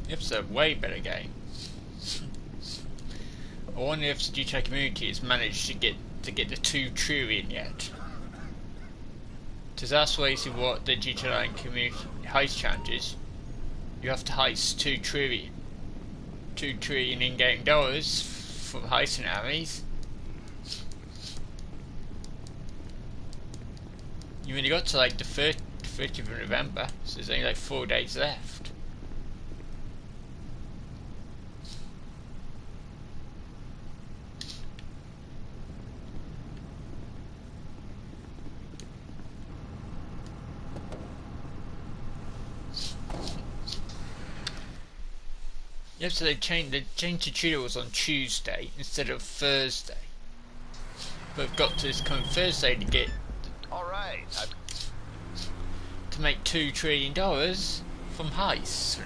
It's a way better game. I wonder if the GTA community has managed to get the 2 trillion yet. Because that's basically what the GTA Online community heist challenge is. You have to heist 2 trillion. 2 trillion in-game dollars from heisting armies. You only got to like the 30th of November, so there's only like 4 days left. Yep, so they changed the tutorials on Tuesday instead of Thursday. But we've got to this coming Thursday to get to make $2 trillion from heists.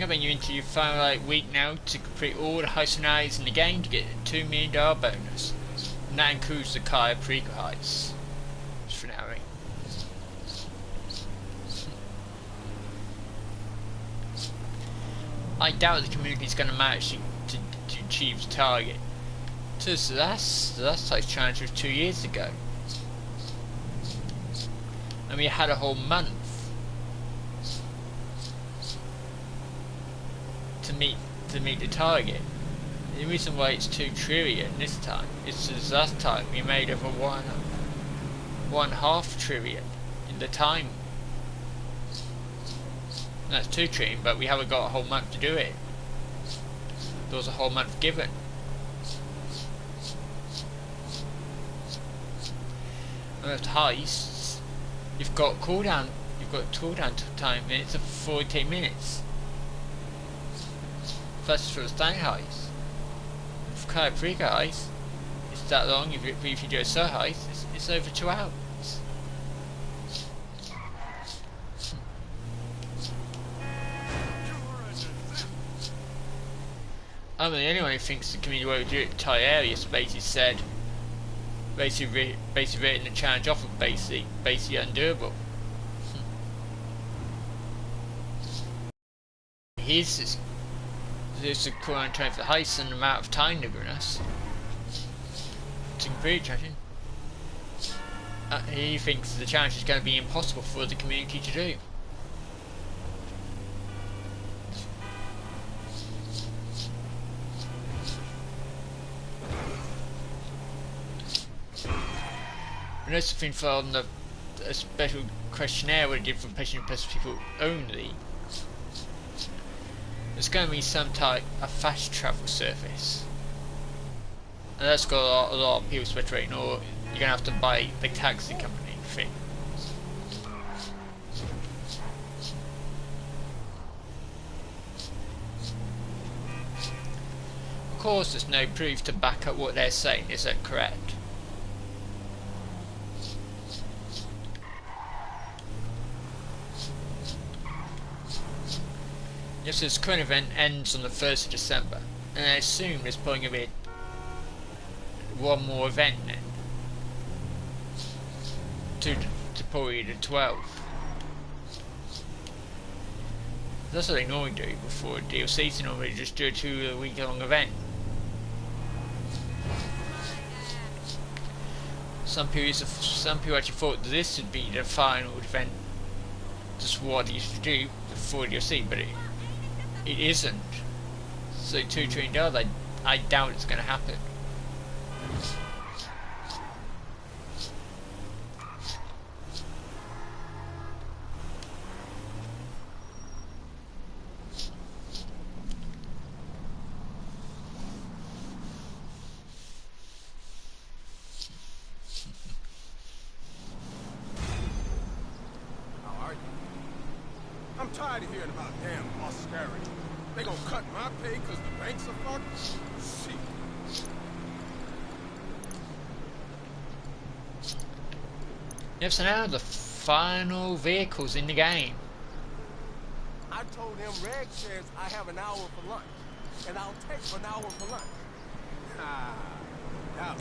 I mean, you're into your final like week now to complete all the heist scenarios in the game to get a $2 million bonus. And that includes the car pre-go heists. For now, right? I doubt the community is going to manage to achieve the target. So the last heist challenge was 2 years ago. And we had a whole month to meet the target. The reason why it's 2 trillion this time is because last time we made over 1.5 trillion in the time. And that's 2 trillion, but we haven't got a whole month to do it. There was a whole month given. And with heists, you've got cooldown time minutes of 40 minutes. That's for the standing heist. For kind of pre-go heist, it's that long. If you do a solo heist, it's over 2 hours. I'm the only one who thinks the community won't do it. Thai Areas basically said, basically written the challenge off of basically undoable. Here's this the current time for the heist and the amount of time they've given us to complete challenge. He thinks the challenge is going to be impossible for the community to do. I know something from a special questionnaire we did for patient people only. There's going to be some type of fast travel service, and that's got a lot of people speculating, or you're going to have to buy the taxi company thing. Of course, there's no proof to back up what they're saying. Is that correct? Yes, this current event ends on the 1st of December, and I assume there's probably going to be one more event then. To probably the 12th. That's what they normally do before a DLC, they normally just do a 2-week long event. Some people actually thought that this would be the final event, just what they used to do before DLC, but it isn't. So $2 trillion, I doubt it's going to happen. How are you? I'm tired of hearing about damn austerity. They gonna cut my pay because the banks are fucked? Shit. Yep, so now the final vehicles in the game. I told him Reg says I have an hour for lunch, and I'll take an hour for lunch. Ah, now.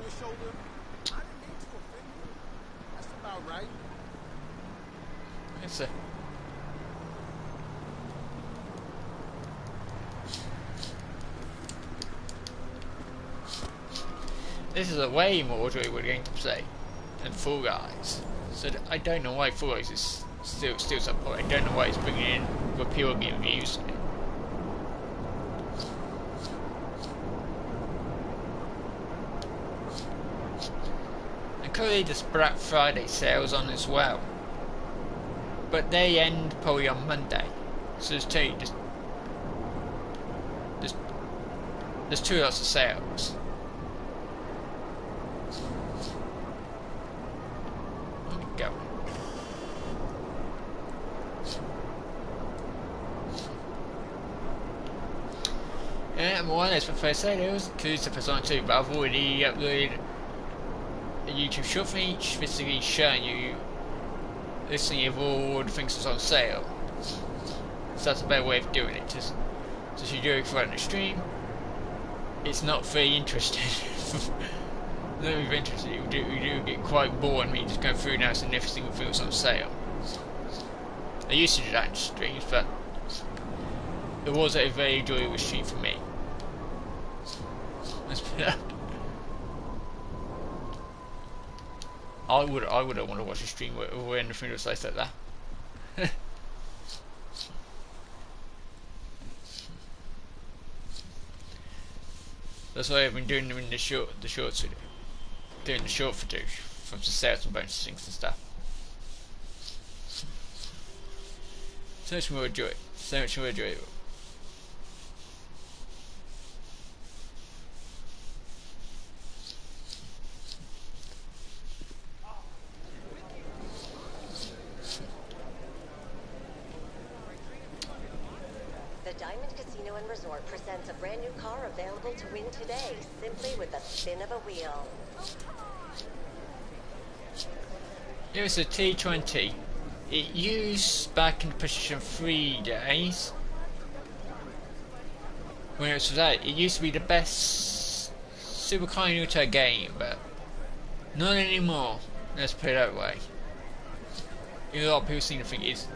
your shoulder? I didn't mean to offend you. That's about right. It's a This is a way more enjoyable game to play than Fall Guys. So I don't know why Fall Guys is still so popular. I don't know why it's bringing in repeal game reviews. And currently there's Black Friday sales on as well, but they end probably on Monday. So there's two lots of sales. Go. Yeah, more or less for first sales, because the Persona 2, but I've already uploaded a YouTube short for each, basically showing you listing of all the things that's on sale. So that's a better way of doing it. Just so if you do it for a stream, it's not very interesting. Not very interested. You do get quite bored me just going through now and every single thing that's on sale. I used to do that in streams, but it was a very enjoyable stream for me. Let's put that. I wouldn't want to watch a stream where anything was like that. That's why I've been doing them in the shorts video. Doing the short footage from the sales and bonus things and stuff. So much more enjoyable. So much more enjoyable. The Diamond Casino and Resort presents a brand new car available to win today, simply with a spin of a wheel. It was a T20. It used back in PlayStation 3 days. When it was that, it used to be the best Super Car Nuto game, but not anymore. Let's put it that way. A lot of people seem to think it's.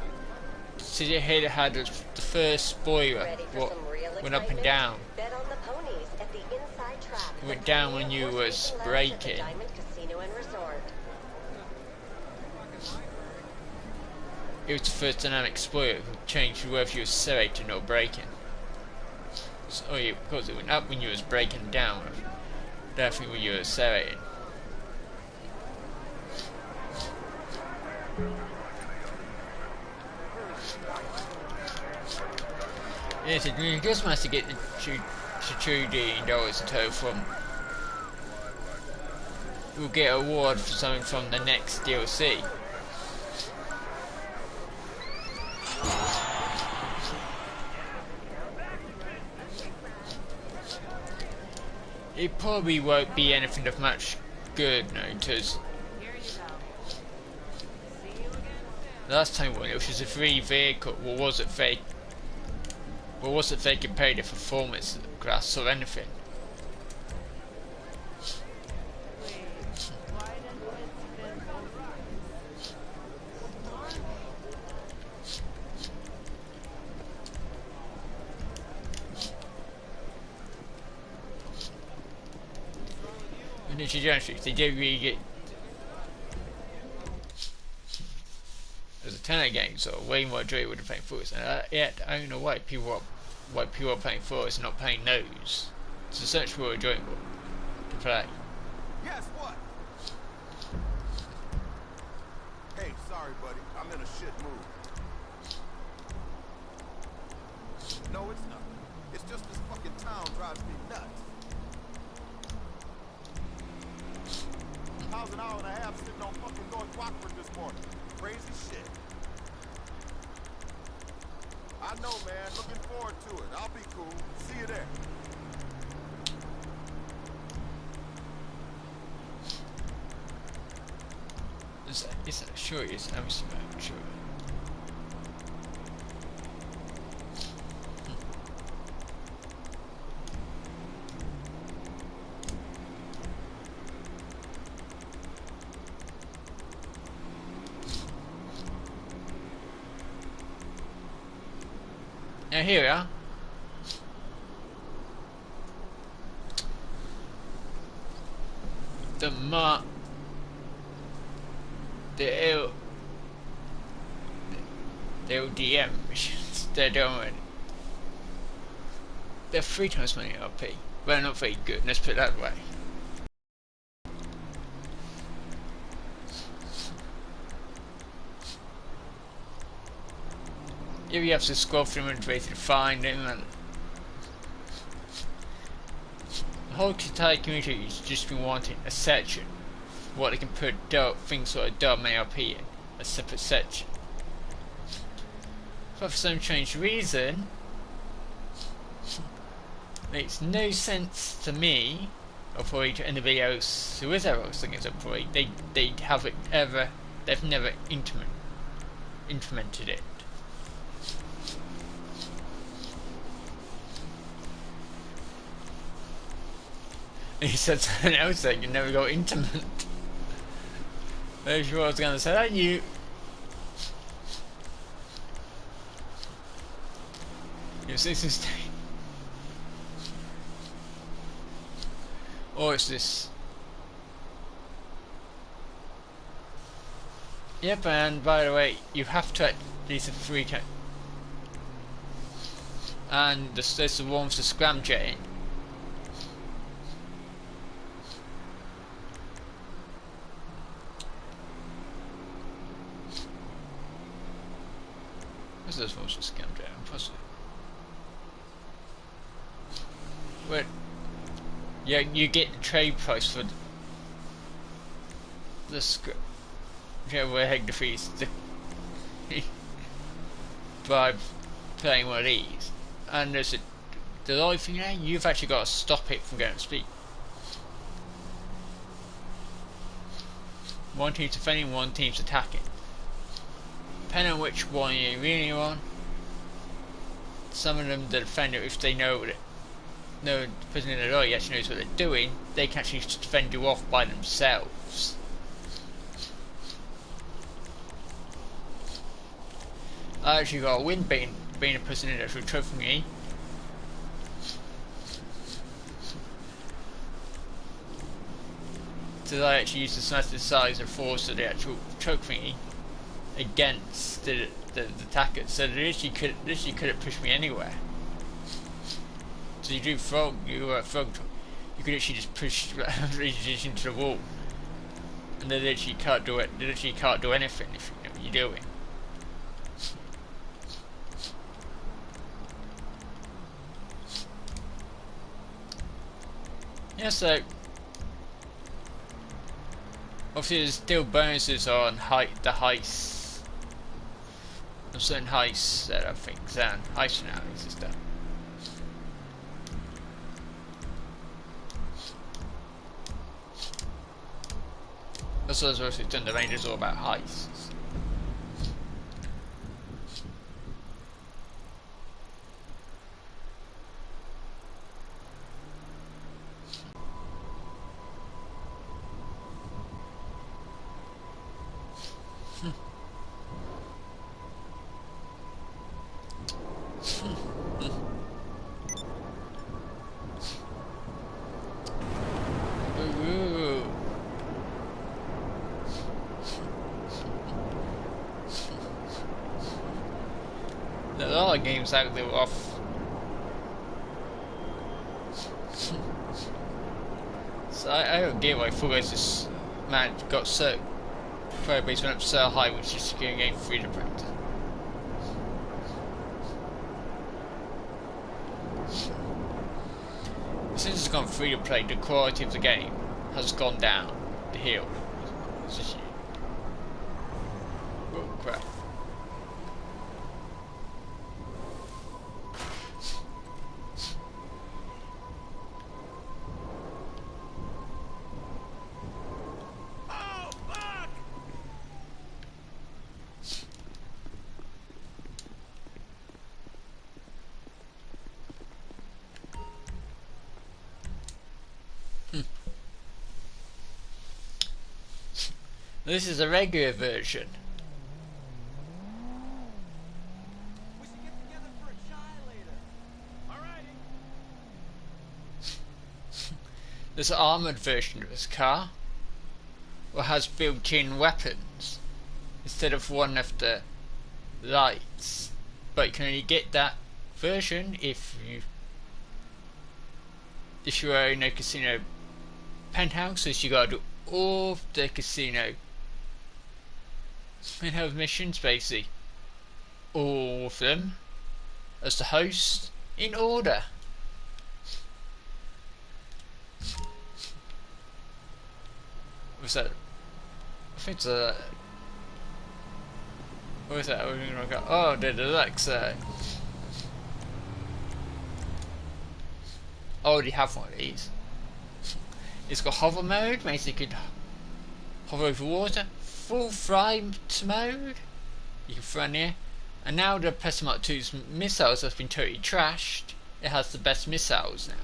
So you here it had the first spoiler, what went up and down. Bet on the ponies at the inside track. It went down when you was braking. Diamond Casino and Resort. It was the first dynamic spoiler that changed whether you was accelerating or braking. So yeah, because it went up when you was braking down, definitely when you were accelerating. Yes, you just managed to get the $2D in total from. We'll get an award for something from the next DLC. It probably won't be anything of much good, no, because last time when it was just a free vehicle, what was it fake? What was it fake compared to performance class or anything? And then they did really get. There's a ton of games that are way more enjoyable than playing for us, and yet I don't know why people are playing for us and not playing those. It's so much more enjoyable to play. Guess what? Hey, sorry, buddy. I'm in a shit mood. No, it's not. It's just this fucking town drives me nuts. I was an hour and a half sitting on fucking North Rockford this morning. Crazy shit. I know, man. Looking forward to it. I'll be cool. See you there. Sure it is. I'm sure. Now here we are. The LDM missions, they're doing. They're 3 times money RP. Well, not very good, let's put it that way. Here you have to scroll through and try to find them, and the whole entire community has just been wanting a section what they can put things like .map in, a separate section. But for some strange reason, makes no sense to me, or probably to anybody else who is ever thinking it's probably they've never implemented it. And he said something else that you never got intimate. That's what I was going to say. That you. Yes, this is. Or is this? Yep, and by the way, you have to at least 3 times. And there's the one with the scramjet in. What's this one with the scramjet? I'm positive. Wait. Yeah, you get the trade price for the script. Yeah, where heck defeats by playing one of these. And there's the live thing there, you've actually got to stop it from going to speed. One team's defending, one team's attacking. Depending on which one you're really on, some of them, the defender, if they know it. No, the person in the lorry actually knows what they're doing, they can actually defend you off by themselves. I actually got a win being a person in there through trophy me. So I actually used to smash the size and force of the actual trophy against the attackers, so they literally couldn't push me anywhere. So you do frog, you could actually just push into the wall, and they literally can't do it. They literally can't do anything if you know what you're doing. Yeah, so obviously there's still bonuses on the heists, on certain heists that I think and heist finales and stuff. That's what I was also done. The range is all about heists. There's a lot of games out there off. So I don't get why Fall Guys this man got so player base went up so high, which is giving game free to practice. Since it's gone free to play, the quality of the game has gone down the hill. It's just, oh crap. This is a regular version. We should get together for a shy there's an armoured version of this car, or has built-in weapons instead of one of the lights. But you can only get that version if you own a casino penthouse. So you gotta do all of the casino penthouse missions, basically all of them, as the host, in order. What's that? I think it's a... What was that? Oh, the deluxe. I already have one of these. It's got hover mode, makes you could hover over water. Full flight mode, you can fly near. And now the Plasma Mark 2's missiles have been totally trashed. It has the best missiles now.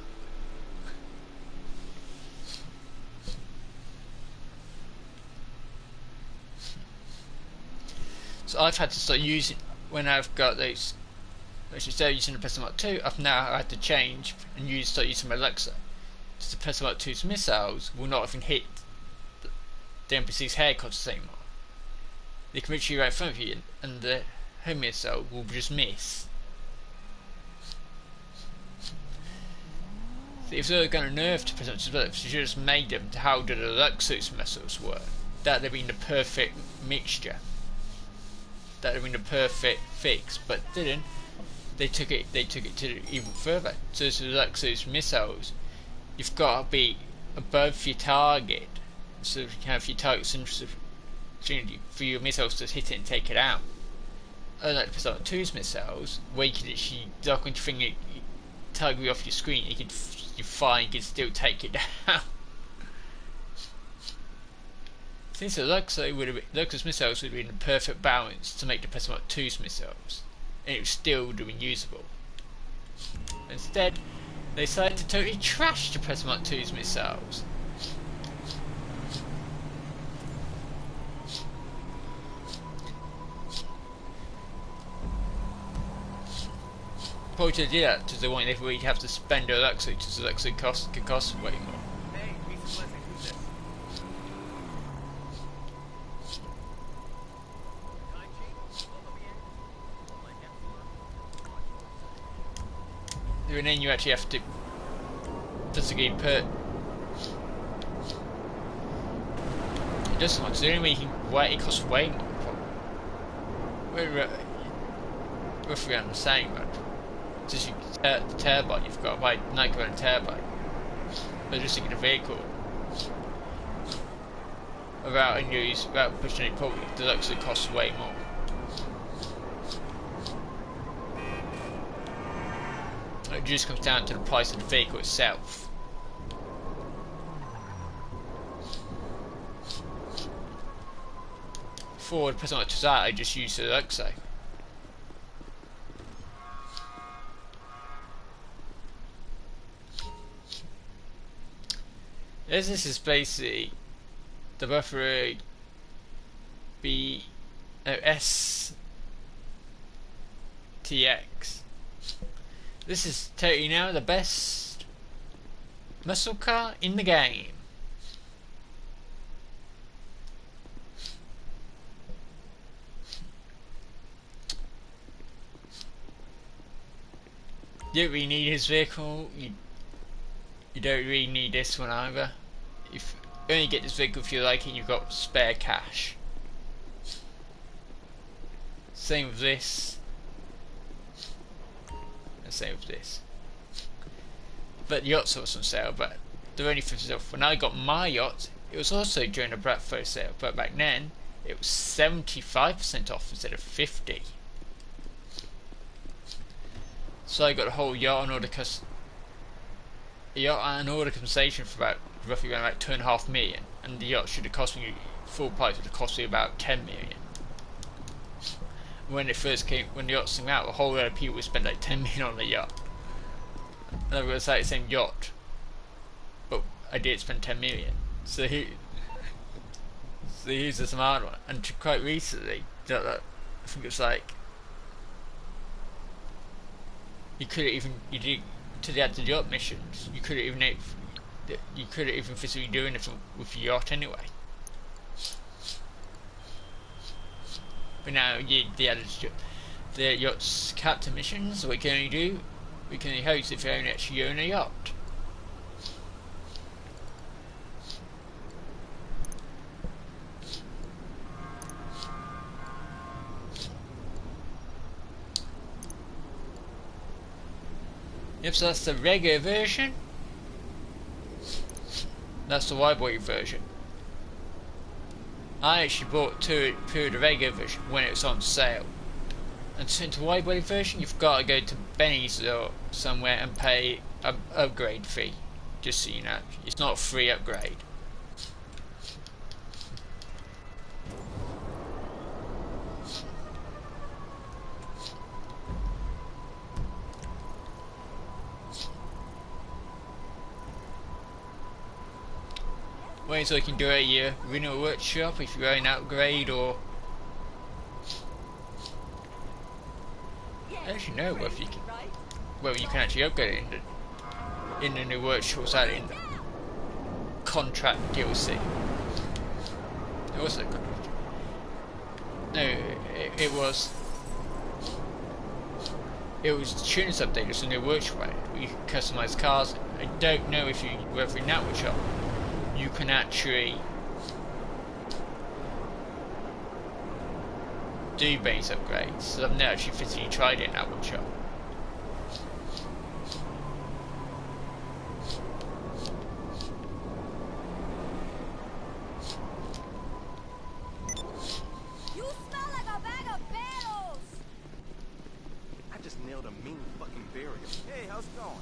So I've had to start using, when I've got those, instead of using the Plasma Mark 2, I've now had to change and start using my Alexa. The Plasma Mark 2's missiles will not even hit the NPC's helicopters anymore. They can reach you right in front of you, and the home missile will just miss. So if they were going to nerf to Plasma Mark 2, you should have just made them to how the Deluxe's missiles work. That would have been the perfect mixture. That would have been the perfect fix, but didn't. They took it to even further. So the Deluxe's missiles, you've got to be above your target, so you can have your target's for your missiles to hit it and take it out. Unlike the Plasma 2's missiles, where you can actually dock into thing, target off your screen, you fire, you can still take it down. Since the Deluxe's missiles would have been the perfect balance to make the Plasma 2's missiles, and it was still doing usable. Instead, they decided to totally trash the Plasma 2's missiles. Probably to do that because they want everybody to have to spend a Alexa, because Alexa could cost way more. Hey, peace and blessings. Who's this? Time sheet? And then you actually have to physically put. It doesn't want to. The only way you can wait, it costs way more. We're roughly around the same, but just the turbine, you've got to buy 90 grand turbine. But just to get a vehicle without pushing it forward, the Deluxe costs way more. It just comes down to the price of the vehicle itself. For the person like that, I just use the Deluxe. This is basically the buffer STX. This is totally now the best muscle car in the game. You don't really need his vehicle. You don't really need this one either. If you only get this vehicle if you like and you've got spare cash. Same with this. And same with this. But the yachts are also on sale, but they're only 50% off. When I got my yacht, it was also during the Black Friday sale, but back then it was 75% off instead of 50%. So I got a whole yacht and all the compensation for about roughly around like $2.5 million, and the yacht should have cost me full price would have cost me about $10 million. When the yacht came out, a whole lot of people would spend like $10 million on the yacht. And I was like the same yacht, but I did spend $10 million. So he's a smart one. And quite recently, I think it was like you couldn't even to the yacht missions. You couldn't even you couldn't even physically do anything with your yacht anyway. But now the added the yacht's captain missions, we can only host if you actually own a yacht. Yep, so that's the regular version. That's the wide-body version. I actually bought two of the regular version when it was on sale. And to the wide-body version, you've got to go to Benny's or somewhere and pay an upgrade fee. Just so you know, it's not a free upgrade. Ways I can do a rental workshop if you're an upgrade or. I actually know whether you can, whether you can actually upgrade it in the new workshops out in the contract DLC. It was a contract. No, it was the tuners update. It's a new workshop. You can customize cars. I don't know if whether in that workshop you can actually do base upgrades. So I've never actually physically tried it in that workshop. You smell like a bag of bells! I just nailed a mean fucking burial. Hey, how's it going?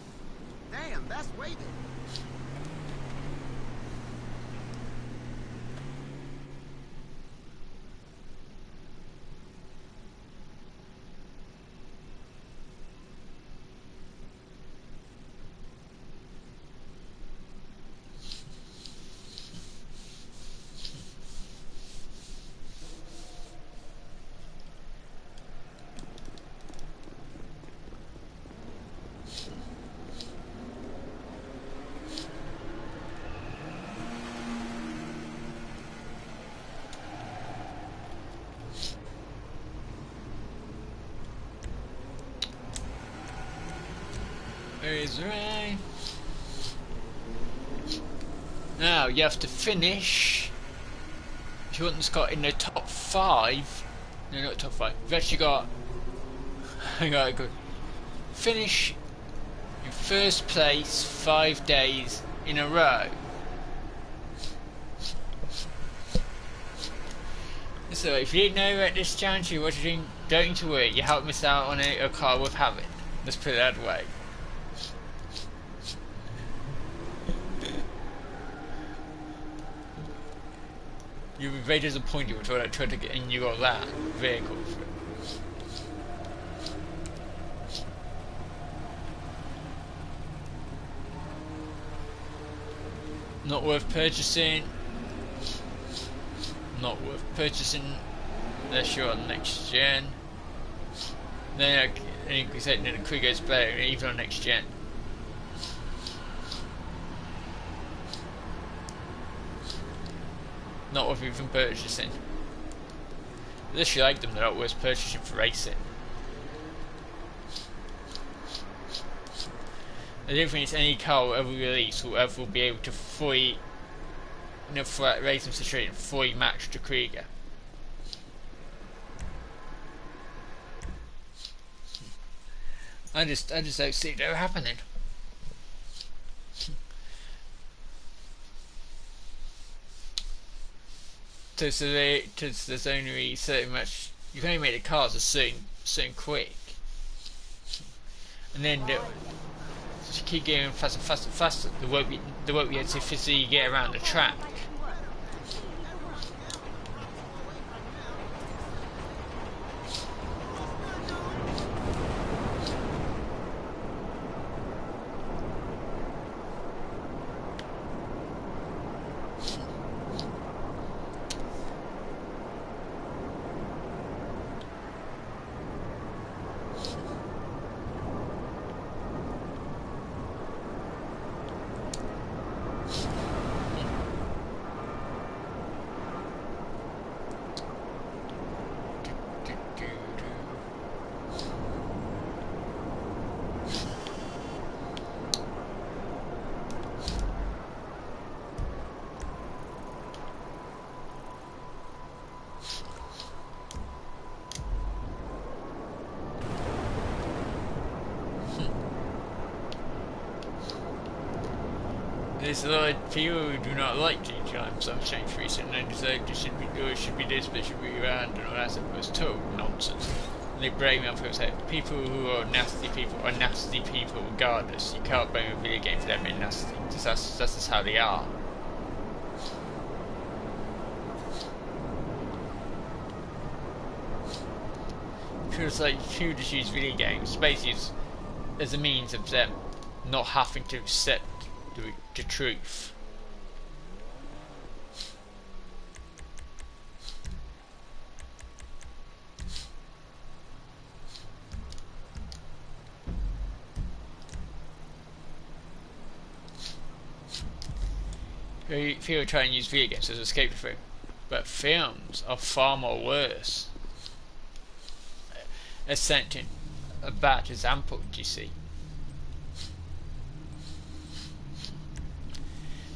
Damn, that's weighted. There is right. Now you have to finish. If you want this got in the top 5, no, not top 5. You've actually got. I gotta go. Finish in first place 5 days in a row. So if you didn't know about this challenge you're watching, don't need to worry. You haven't missed out on a car worth having. Let's put it that way. You'll be very disappointed with what I tried to get and you got that vehicle for it. Not worth purchasing. Not worth purchasing unless you're on next gen. Then you can say the Krieg is better even on next gen. Not worth even purchasing. Unless you like them, they're not worth purchasing for racing. I don't think it's any car will ever release will ever be able to fully, in a flat racing situation, fully match the Krieger. I just don't see that happening. There's only so much you can only make the cars so quick, and then just keep going faster and faster and faster. There won't be able to physically get around the track. there's a lot of people who do not like GTI and some change recently and decide it should be this, but it should be around and all that stuff. It's total nonsense. And they blame me up and say people who are nasty people regardless. You can't blame a video game for them being nasty. That's just how they are. Feels like people just use video games basically as a means of them not having to accept the truth. People try and use video games as an escape from, but films are far more worse. As setting a bad example, do you see?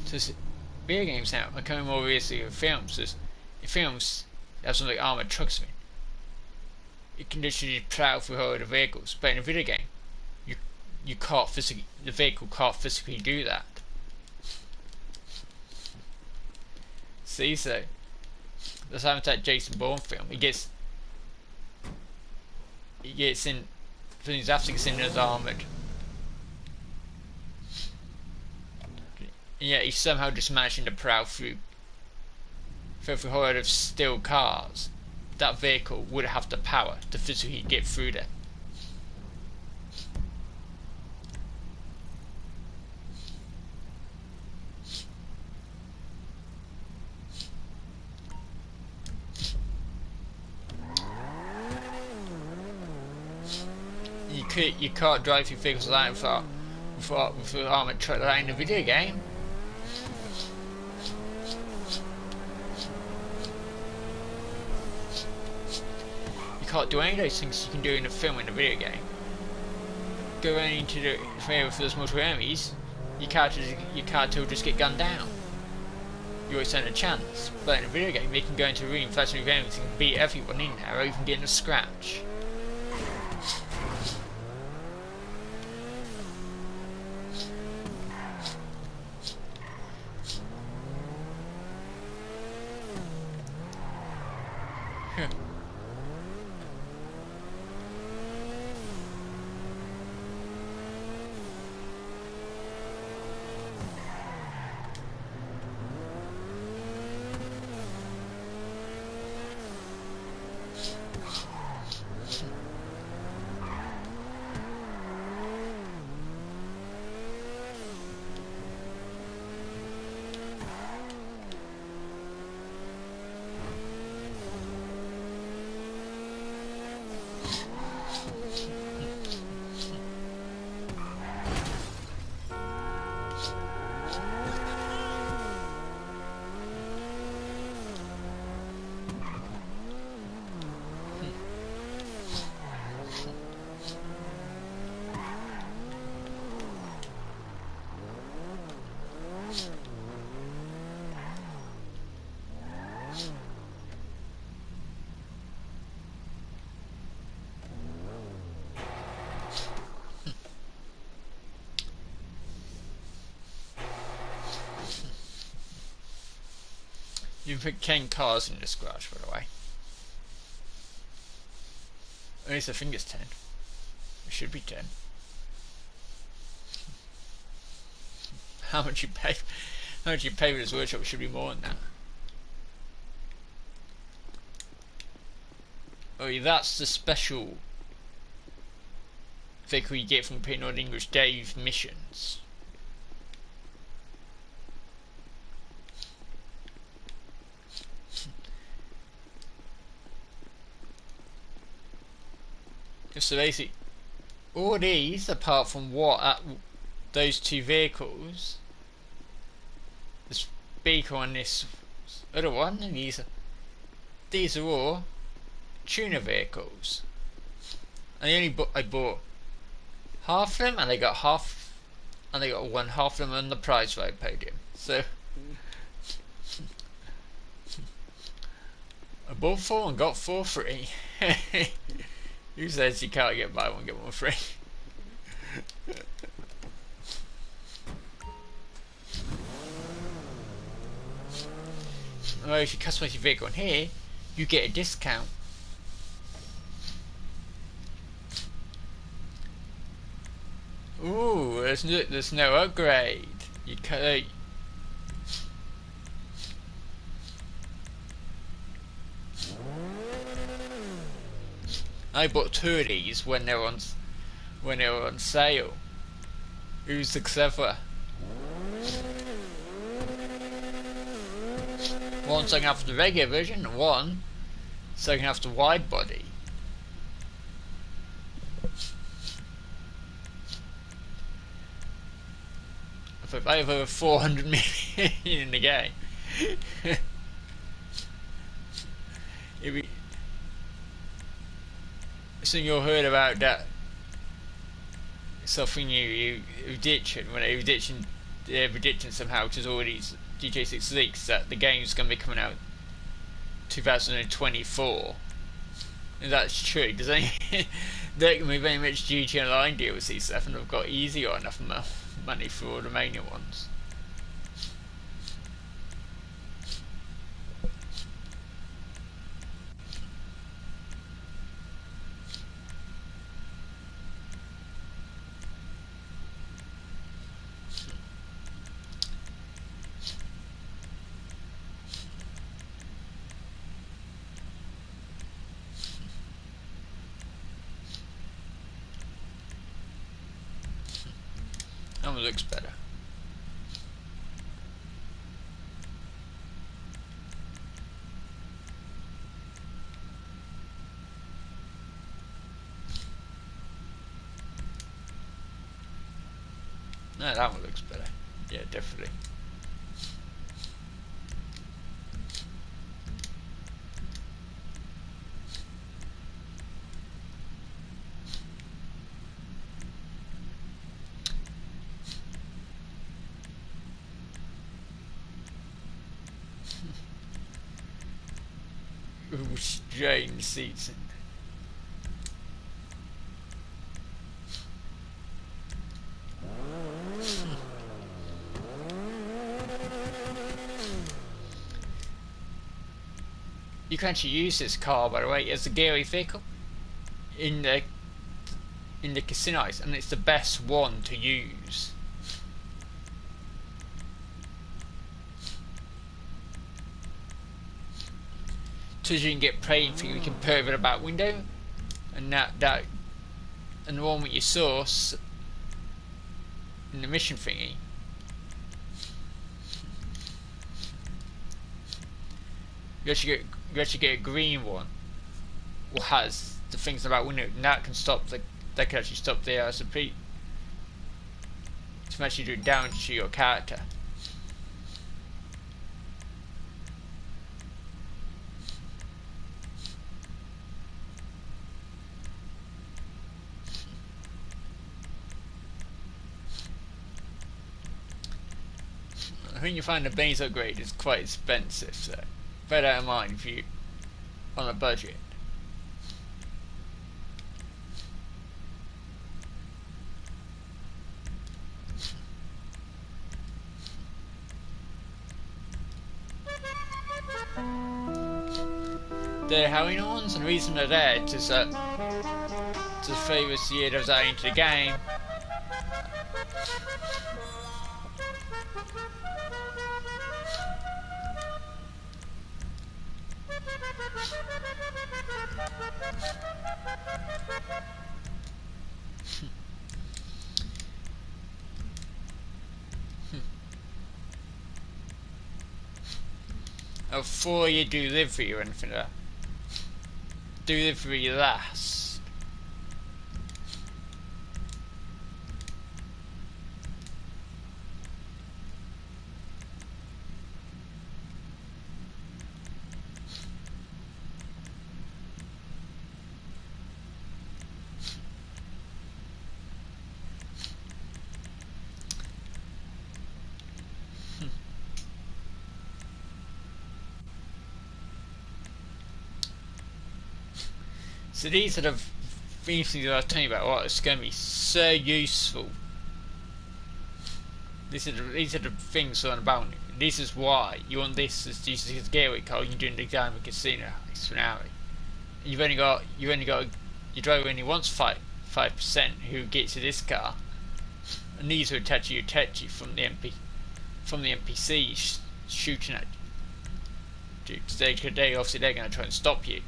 So video games now are becoming more realistic than films. In films, you have something like armoured trucks. You can literally plough through other vehicles, but in a video game, you can't physically. The vehicle can't physically do that. See, so that's how that Jason Bourne film. He gets in. He's after gets in as armoured. Yeah, he's somehow just managing to prowl through a whole lot of steel cars. That vehicle would have the power to physically get through there. You can't drive through vehicles like that with an armoured truck like in a video game. You can't do any of those things you can do in a film in a video game. Go into the area with those multiple enemies, your character will just get gunned down. You always stand a chance, but in a video game you can go into a room, flash with enemies and beat everyone in there or even get in a scratch. You can put 10 cars in this garage, by the way. At least I think it's 10. It should be 10. How much you pay? How much you pay for this workshop should be more than that. Oh, yeah, that's the special vehicle you get from putting on English Dave missions. So basically, all these, apart from those two vehicles, this vehicle and this other one, and these are all tuner vehicles. And I bought half of them, and they got one half of them on the prize right podium. So I bought 4 and got 4 free. Who says you can't buy one get one free? Well, if you customize your vehicle on here, you get a discount. Ooh, there's no upgrade. You can. I bought two of these when they were on sale. Who's the clever? One so I can have the regular version, and one so I can have the wide body. I have over 400 million in the game. So you all heard about that something you ditching when they were ditching somehow, which is already GTA 6 leaks that the game's going to be coming out 2024. And that's true. Does any there can be very much GTA Online DLC stuff, and I've got easy or enough money for all the Mania ones. That one looks better. No, that one looks better. Yeah, definitely. Ooh, strange seats. You can actually use this car, by the way, as a geary vehicle in the casinos, and it's the best one to use. So you can get praying for you can put over the back window, and that and the one with your source in the mission thingy. You actually get a green one, or has the things about window, and that can stop that can actually stop the supply. To actually do damage to your character. I think you find the base upgrade is quite expensive, so bear that in mind if you on a budget. They're Halloween ones, and the reason they're there is that to favour the year that was added into the game. Before you do delivery or anything like that. Delivery last. So these are the things that I was telling you about. What it's going to be so useful. These are the things on about This is why you want this as used as a gateway car. You're doing the Diamond Casino Finale. You've only got your driver only wants 5% who gets to this car, and these are attaching you from the NPCs shooting at you. They obviously they're going to try and stop you.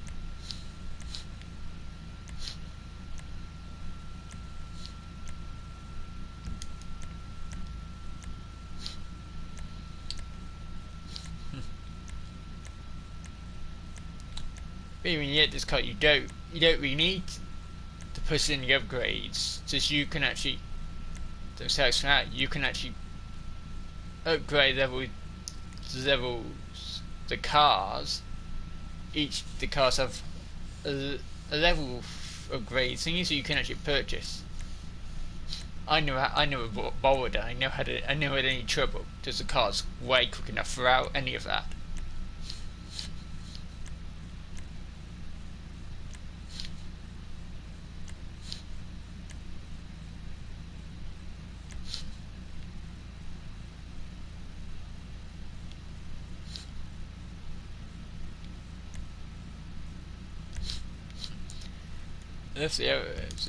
But even yet, this car you don't really need to put in the upgrades, since you can actually upgrade the cars. The cars have a level upgrade thingy, so you can actually purchase. I never bothered. I never had any trouble because the car's way quick enough throughout any of that. Let's see how it's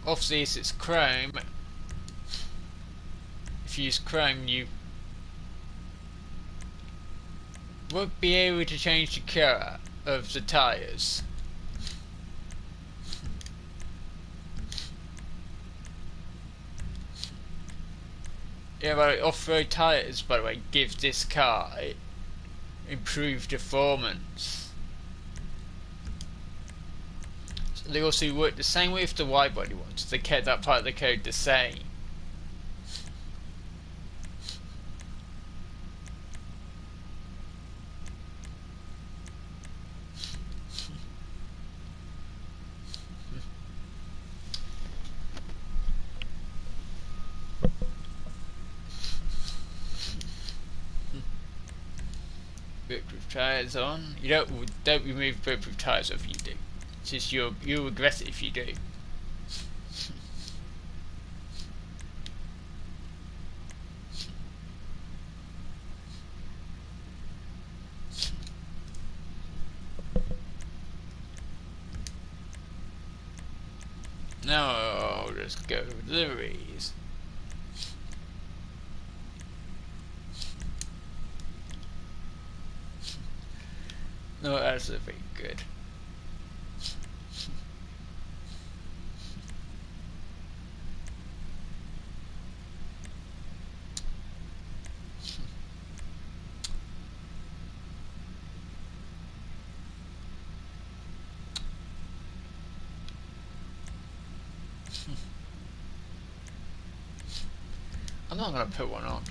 obviously, if it's Chrome, if you use Chrome, you won't be able to change the colour of the tyres. Yeah, but off-road tyres, by the way, give this car improved performance. They also work the same way with the wide body ones. They kept that part of the code the same. Bulletproof tyres on. You don't remove bulletproof tyres if you do. It's just you'll regret it if you do. Now let's go with deliveries. No, that's very good. I'm not going to put one on.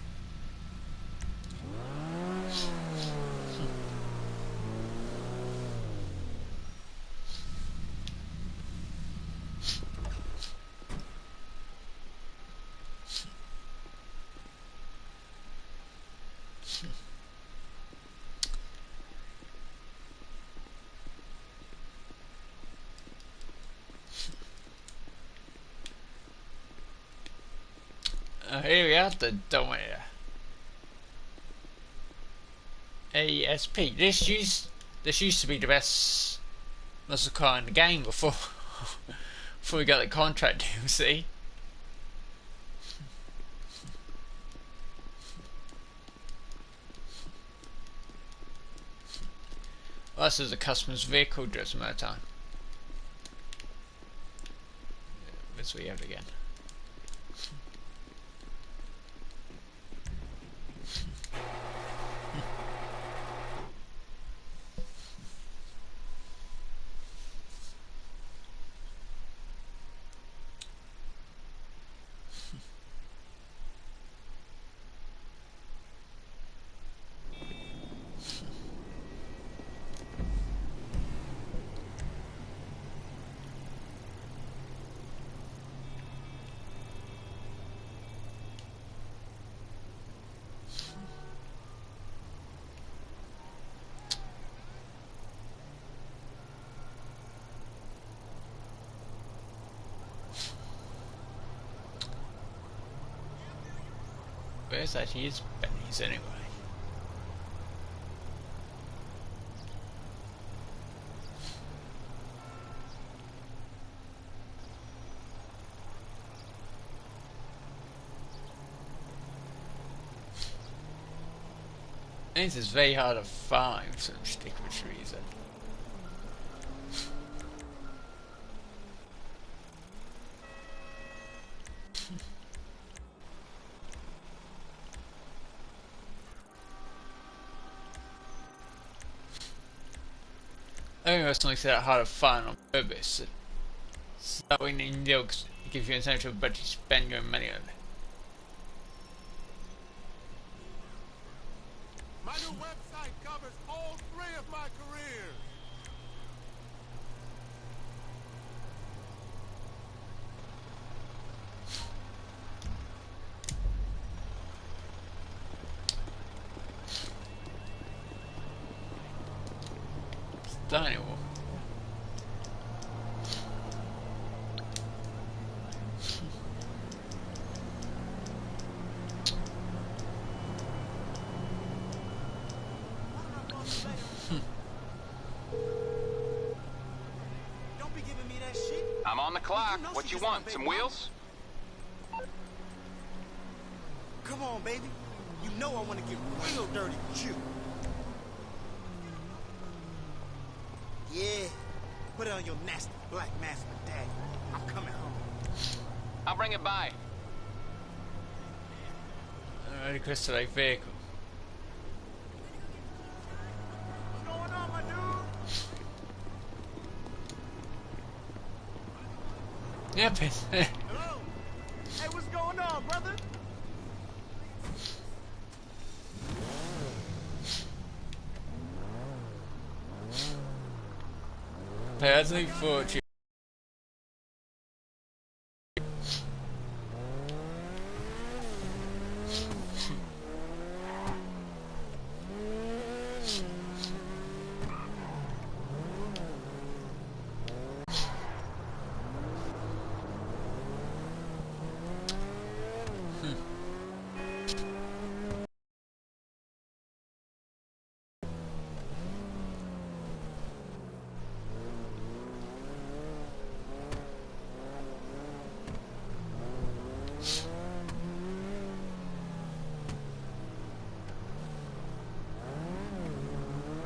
Here we are, the Dominator. ASP. This used to be the best muscle car in the game before we got the contract deal, see? Well, this is a customer's vehicle, just a matter of time. This we have again. Where's that? He is Benny's anyway. This is very hard to find for some ridiculous reason. I think that's something that hard to find on purpose. So that way they'll give you an incentive to budget spend your money on it. My new website covers all 3 of my careers. It's done anymore. Don't be giving me that shit. I'm on the clock. You know What she you just my want? baby Some mama. wheels? Come on, baby. You know I want to get real dirty with you. Yeah. Put it on your nasty black mask with daddy. I'm coming home. I'll bring it by. Request like vehicle. What's going on, my dude? Yep. Hello? Hey, what's going on, brother? Personally thought you.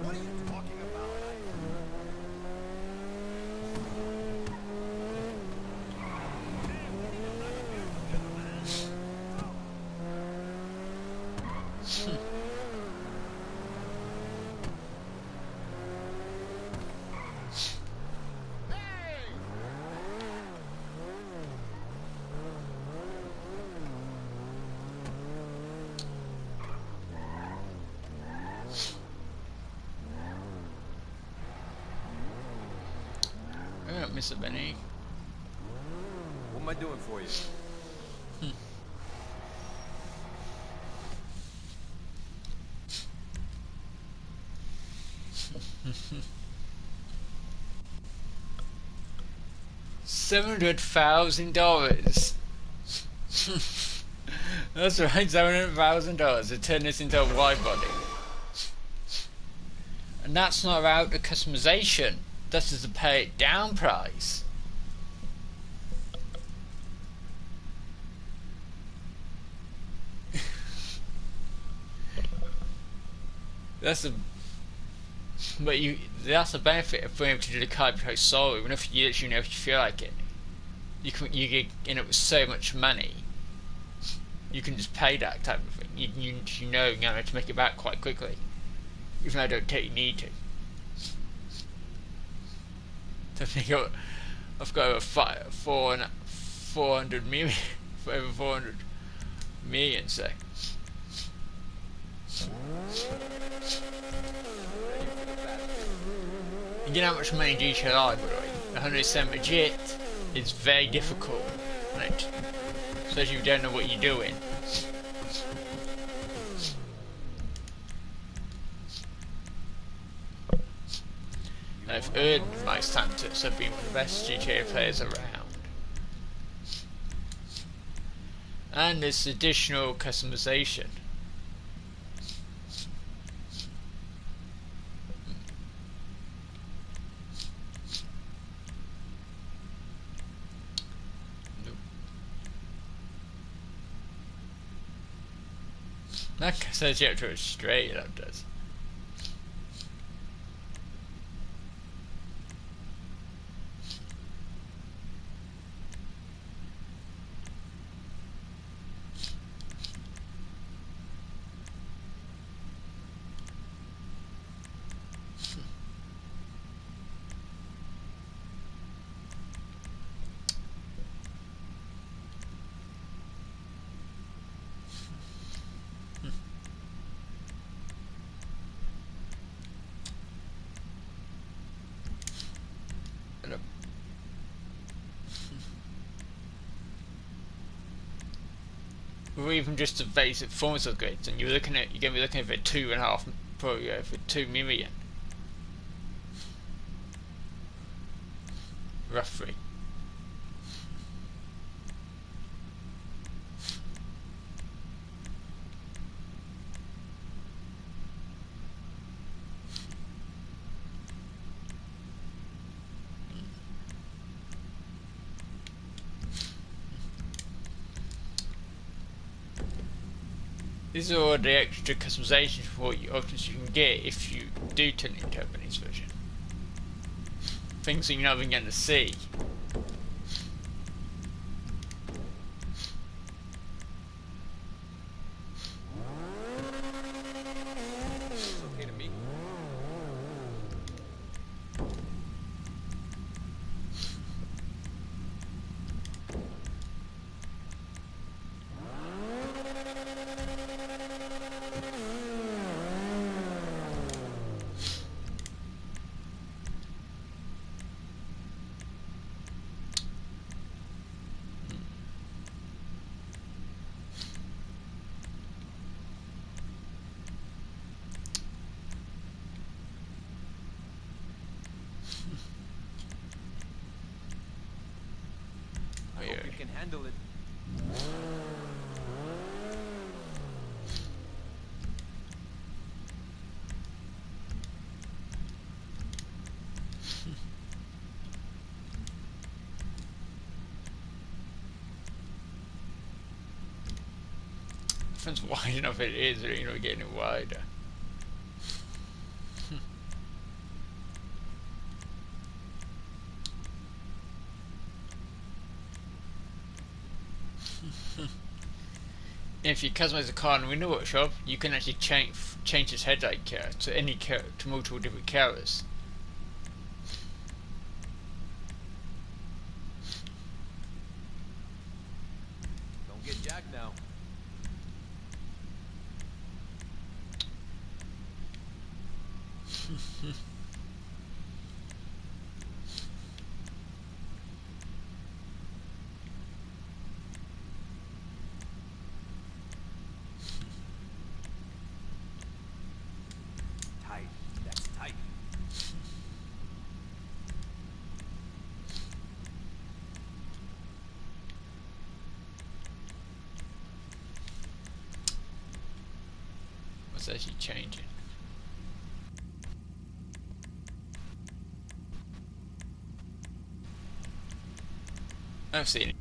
What are you talking about? I don't miss a Benny. What am I doing for you? $700,000. That's right, $700,000 to turn this into a wide body. And that's not out the customization. That's just the pay it down price. That's a. But that's the benefit of being able to do the car because solo. Even if you literally know if you feel like it, you get in it with so much money. You can just pay that type of thing. You know to make it back quite quickly, even though I don't think you need to. So I think I've got over 400 million, for over 400 million. So. You know how much money GTI, by the way. 100% legit is very difficult, right? Especially if you don't know what you're doing. And I've earned my status of being one of the best GTA players around. And there's additional customization. That says you have to go straight, that does. Or even just the basic performance upgrades, and you're going to be looking at 2.5, probably over 2 million, roughly. These are all the extra customizations for what options you can get if you do turn it into a Japanese version. Things that you're not even going to see. It's okay to me. I hope you can handle it. Depends wide enough it is, or you're not getting it wider. If you customize the car in the window workshop, you can actually change its headlight care to any to multiple different colors. Don't get jacked now. Tight. That's tight. What's actually changing? I've seen it.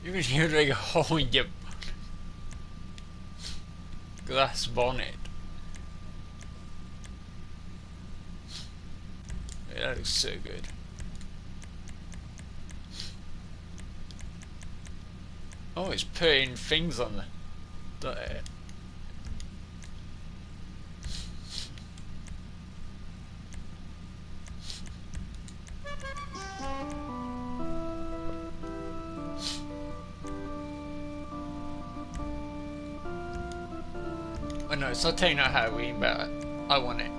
You can hear like a hole in your glass bonnet. Yeah, that looks so good. Oh, it's putting things on the oh no, it's not telling out Halloween, but I want it.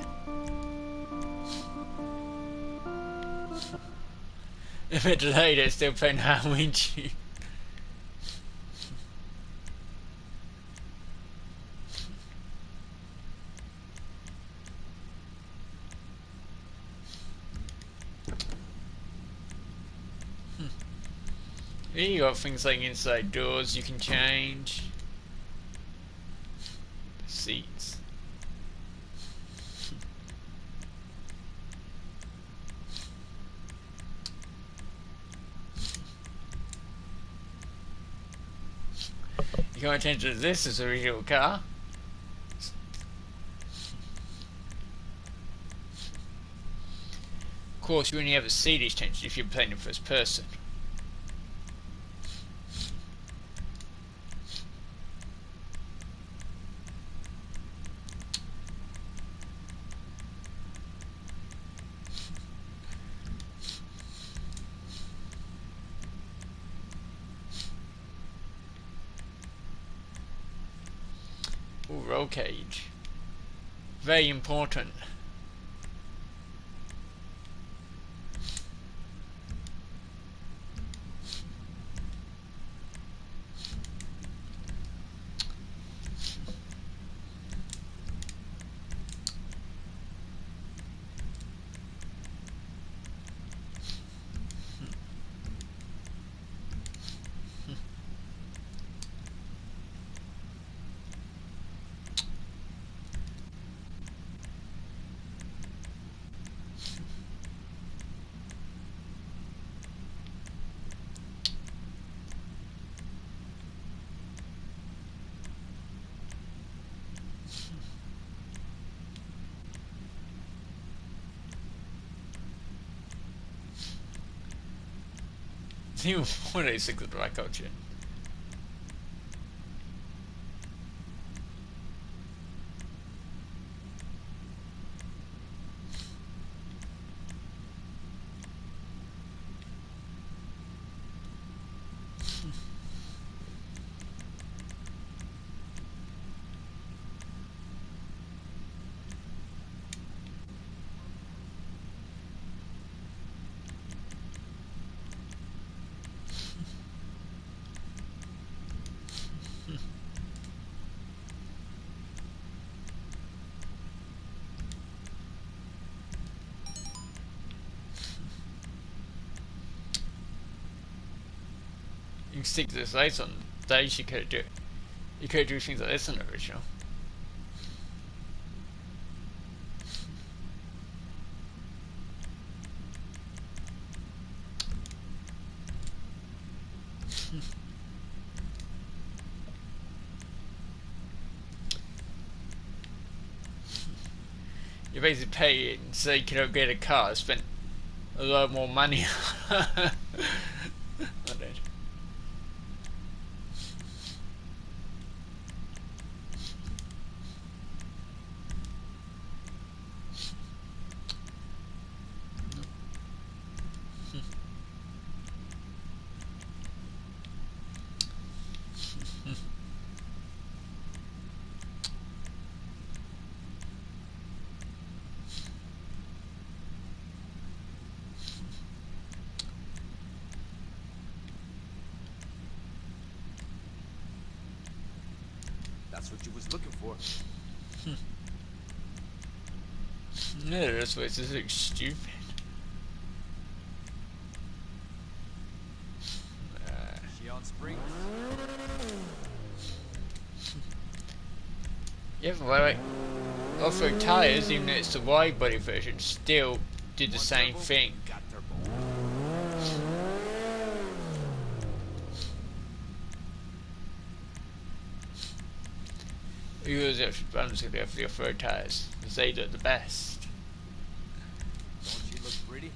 If it delayed, it's still playing Halloween tune. Here you got things like inside doors you can change. Seats. You can't change it. This is a original car. Of course, you only ever see these changes if you're playing in first person. Ooh, roll cage. Very important. Even 486 with the right culture. You can stick this lights on. Days you could do. You could do things like this in the original. You basically pay it so you can upgrade a car. Spend a lot more money. I did. That's what you was looking for. No, this way this looks stupid. She on springs? Yeah, but wait. Off-road tires, even though it's the wide body version, still did the same thing. Got turbo. Yours actually runs going to go for the off-road tires, because they look the best. Don't she look pretty?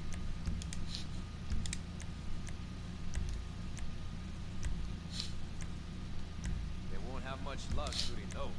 They won't have much luck shooting those.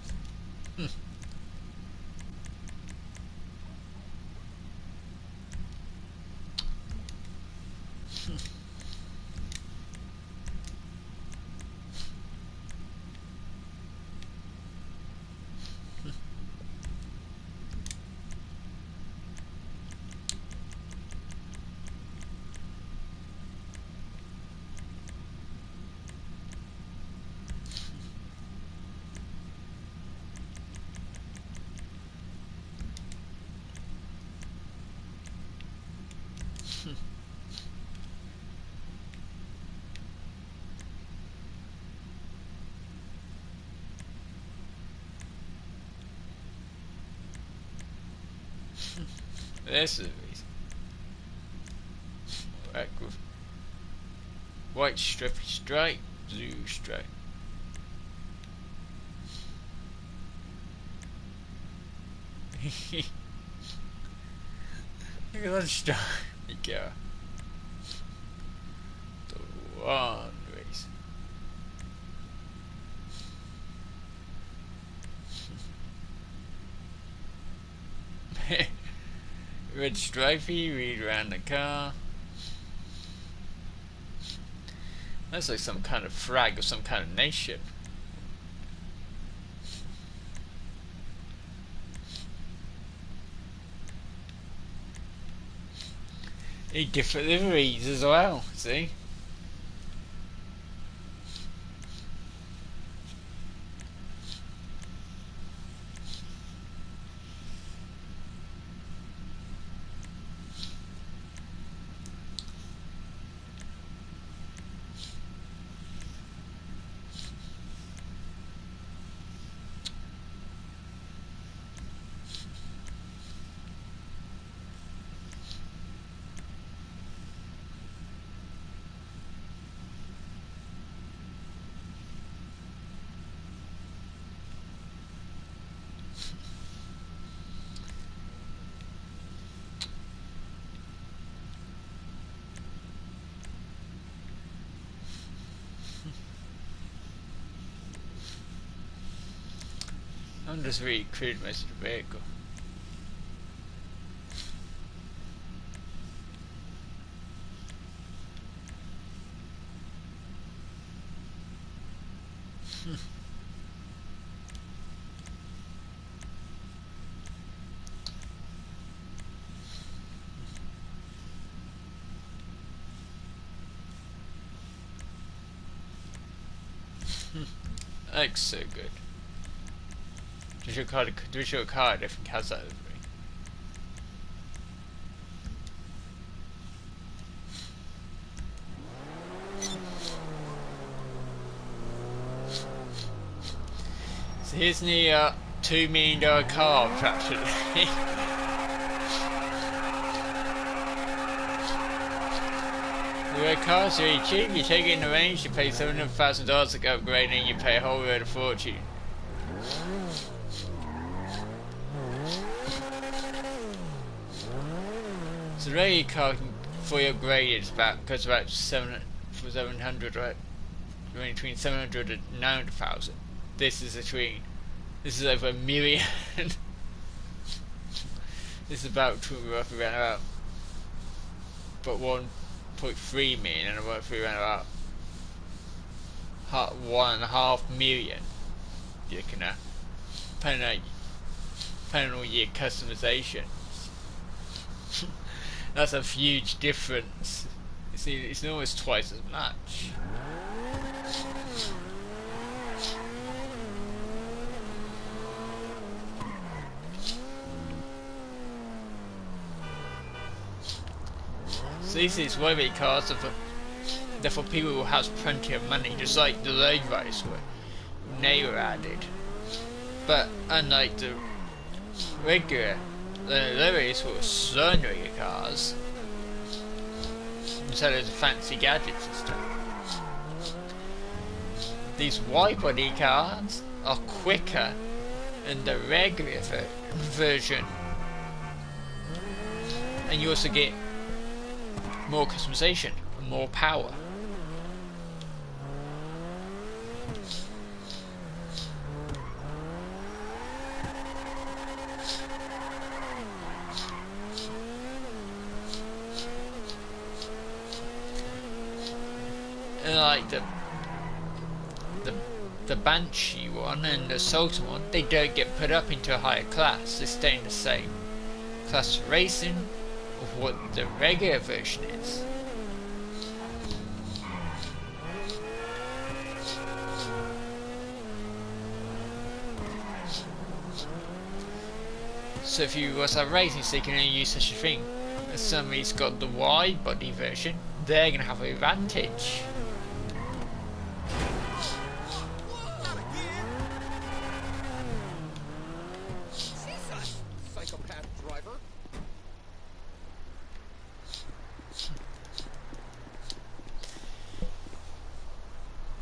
This is the reason. Right, good. White stripy stripe, blue stripe. Look at that stripe. Yeah. The one race. Red stripey, read around the car. That's like some kind of flag of some kind of nation. Need different liveries as well, see? I'm just really crude most of the vehicle. Looks so good. Does your card if it has that livery? So here's the $2 million car I'm trapped today. The red car's really cheap. You take it in the range, you pay $700,000 to get upgraded, and you pay a whole load of fortune. So the regular car can fully upgraded goes about 700, right? Between 700 and 900,000. This is over $1 million. This is about worth around about 1.3 million, and worth around about 1.5 million. You can depending on your customization. That's a huge difference. It's almost twice as much. So these Wayback cars they're for people who has plenty of money, just like the leg race were. They were added. But unlike the regular, the race were Sony cars, instead of the fancy gadgets and stuff. These wide body cars are quicker than the regular version, and you also get more customization and more power. And like the Banshee one and the Sultan one, they don't get put up into a higher class. They stay in the same class of racing of what the regular version is. So if you was a racing, so you can only use such a thing Somebody's got the wide body version, they're going to have an advantage. Not again. Jesus, psychopath driver.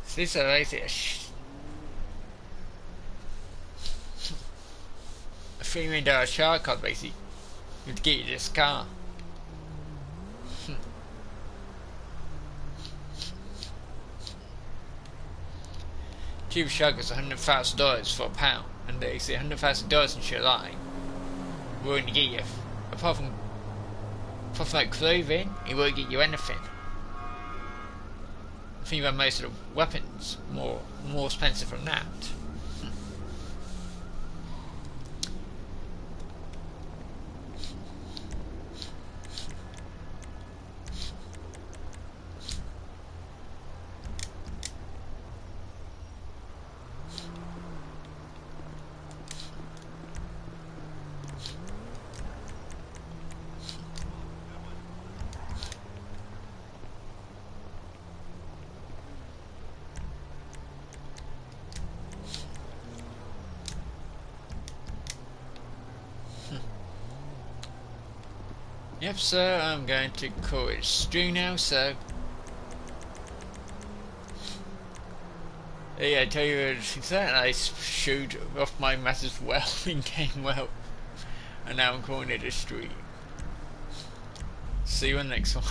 So this is basically a $3 million shark card basically to get you this car. Cheap shark is $100,000 for £1, and they say $100,000 in July will only get you, apart from like clothing, it won't get you anything. I think about most of the weapons more expensive than that. Yep, so I'm going to call it stream now, so yeah, I tell you that I showed off my massive well in game well, and now I'm calling it a stream. See you in the next one.